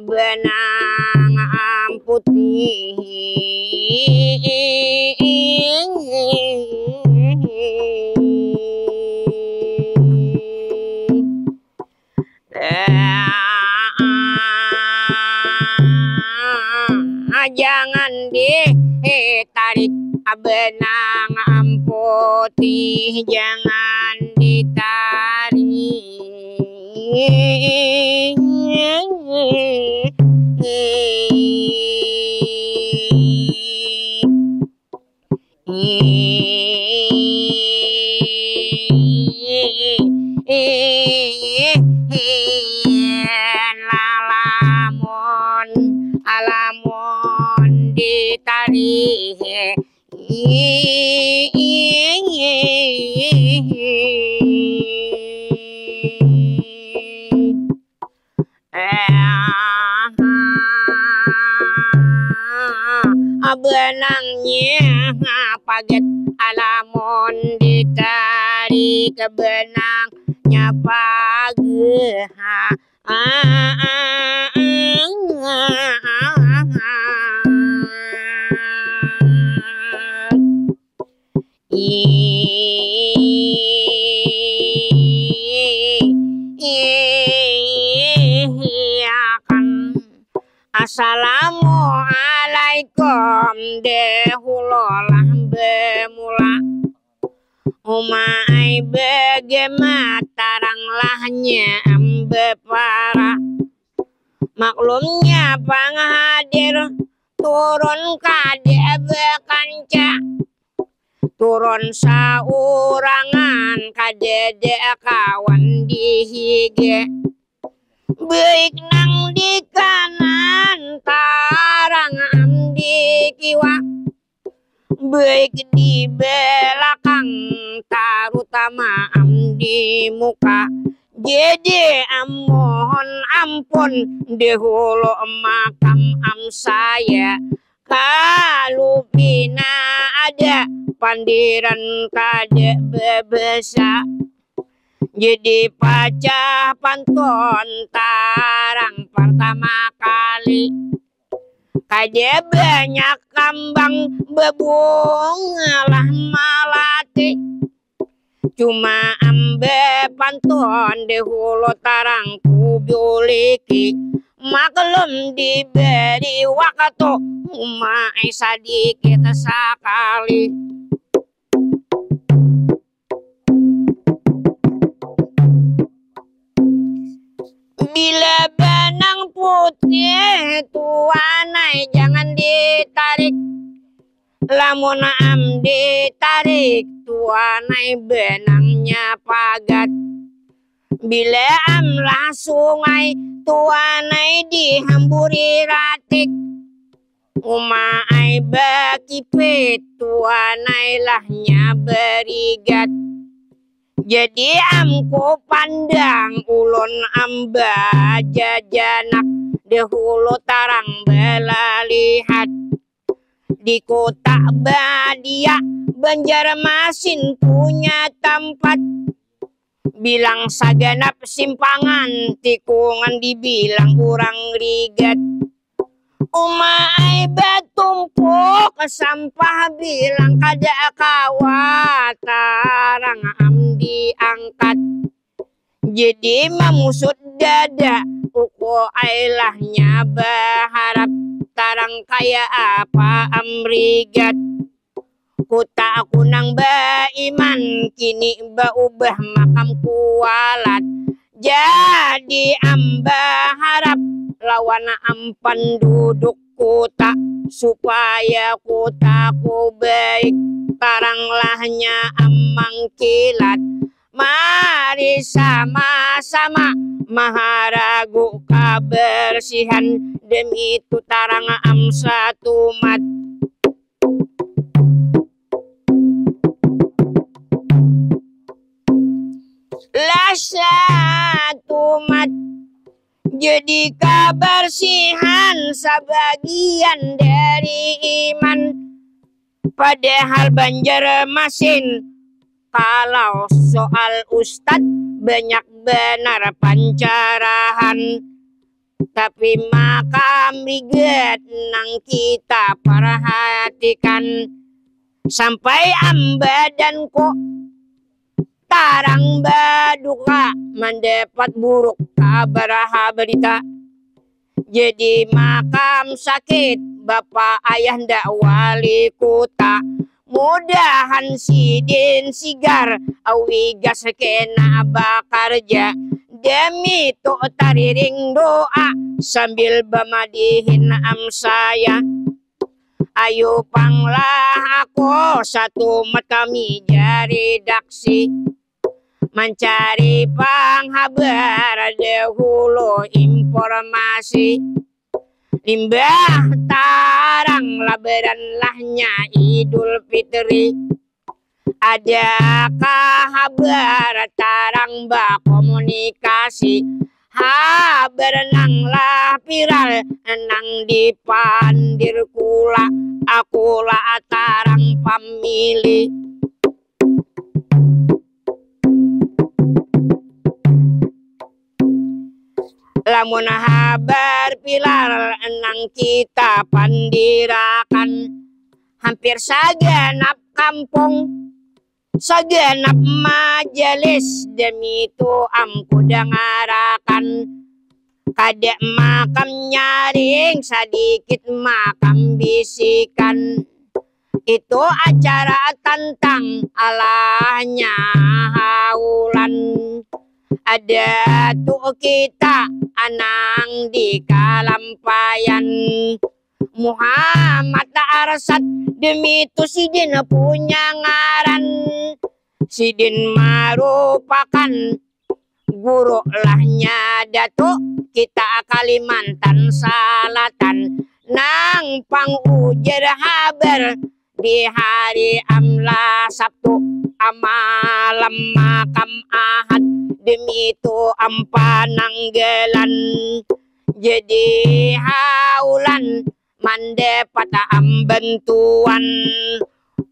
benang putih jangan ditarik benang putih, jangan ditarik. Alamun ditarik benangnya paget, alamun ditarik benangnya paget. Assalamualaikum dehulolah bemula umai bagaimana taranglahnya bepara maklumnya panghadir turun kade bekanca turun saurangan kade kawan dihige baik nang di kanan tarang di kiwa baik di belakang terutama di muka. Jadi mohon ampun dahulu makam saya kalau pina ada pandiran kade bebesa. Jadi pacah pantun tarang pertama kali kaje banyak kambang bebunga lah malati cuma ambe pantun dahulu tarang kubuliki maklum diberi waktu umai sedikit sekali. Bila benang putih tuanai jangan ditarik, lamun am ditarik tuanai benangnya pagat. Bila am lah sungai tuanai dihamburi ratik, umai bakipit tuanai lahnya berigat. Jadi amku pandang ulun amba jajanak dahulu tarang bela lihat di kota Badia Banjarmasin punya tempat bilang saganap simpangan tikungan dibilang kurang rigat. Umai batumpuk sampah bilang kada kawat tarang am diangkat. Jadi memusut dada uku ailahnya berharap tarang kaya apa amrigat. Kuta aku nang baiman kini baubah makam kualat. Jadi amba harap lawan ampan duduk kota supaya kotaku baik taranglahnya amang kilat. Mari sama-sama maharagu kebersihan demi itu tarang am satu mat. Lah satu mat. Jadi kebersihan sebagian dari iman. Padahal Banjarmasin kalau soal ustad banyak benar pancarahan. Tapi makam riget nang kita perhatikan, sampai ambadan kok tarang baduka mendapat buruk kabar berita. Jadi makam sakit bapak ayah ndak wali kota, mudahan sidin sigar awi gas kena bakarja. Demi tu tariring doa sambil bamadihin saya. Ayo panglah aku satu kami jari daksi, mencari panghabar dahulu informasi. Limbah tarang labaran lahnya Idul Fitri, adakah kabar tarang ba komunikasi? Habar nang lah viral nang dipandir kula, aku lah tarang pamilih. Lamun habar pilar nang kita pandirakan, hampir sagenap kampung, sagenap majelis, demi itu amku dengarakan. Kadek makam nyaring sedikit makam bisikan, itu acara tentang Allahnya haulan. Ada tuh kita anang di kalampayan, Muhammad Arsad, demi itu sidin punya ngaran. Sidin merupakan guru lahnya Datuk kita Kalimantan Selatan, nang pangujar habar di hari amla Sabtu amalam makam Ahad, demi itu ampananggelan. Jadi haulan mendapat bantuan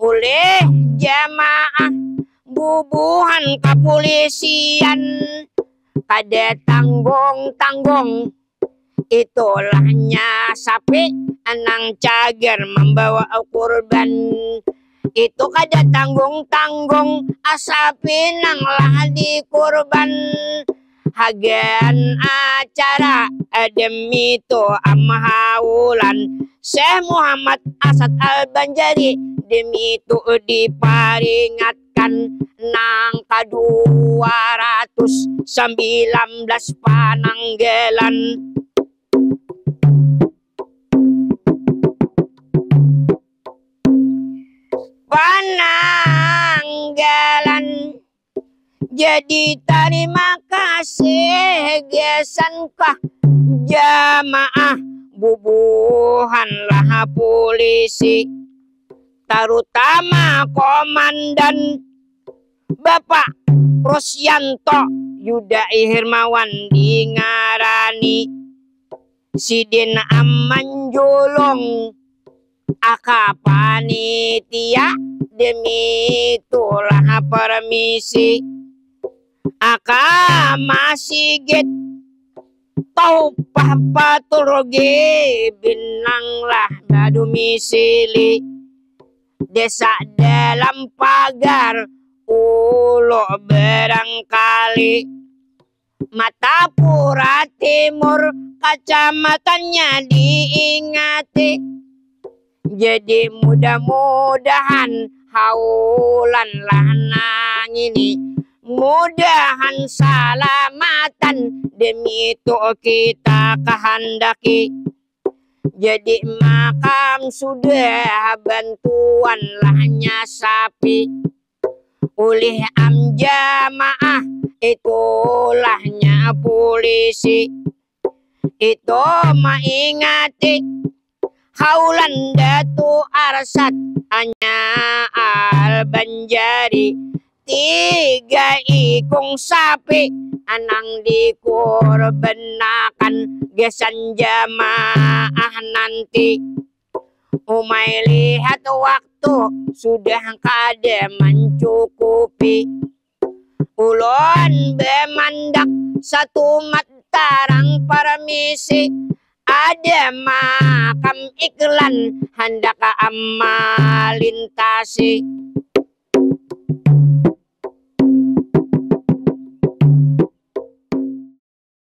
oleh jamaah bubuhan kepolisian. Kada tanggung-tanggung itulahnya sapi anang cager membawa kurban. Itu kada tanggung-tanggung asapi nang lah di kurban. Hagan acara demi itu amhaulan Syekh Muhammad Asad Al-Banjari, demi itu diperingatkan nang ke-219 pananggelan. Pananggalan. Jadi terima kasih gesankah jamaah bubuhan lah polisi, terutama komandan Bapak Prosyanto Yuda Hirmawan di ngarani, Sidin Amanjulung aka panitia, demi itulah permisi. Aka Masigit tau papaturge binanglah badomisili, desa dalam pagar ulo barangkali, Matapura Timur kecamatannya diingati. Jadi mudah-mudahan haulan lah nang ini, mudahan salamatan, demi itu kita kehendaki. Jadi makam sudah bantuan lahnya sapi, oleh jamaah itulahnya polisi. Itu maingati haulan Datu Arsad hanya Al-Banjari, 3 ikung sapi anang dikorbaнаkan gesan jamaah nanti. Umay lihat waktu sudah kada mencukupi, ulon bemandak satu sekarang permisi, ada makam iklan hendak amma lintasi.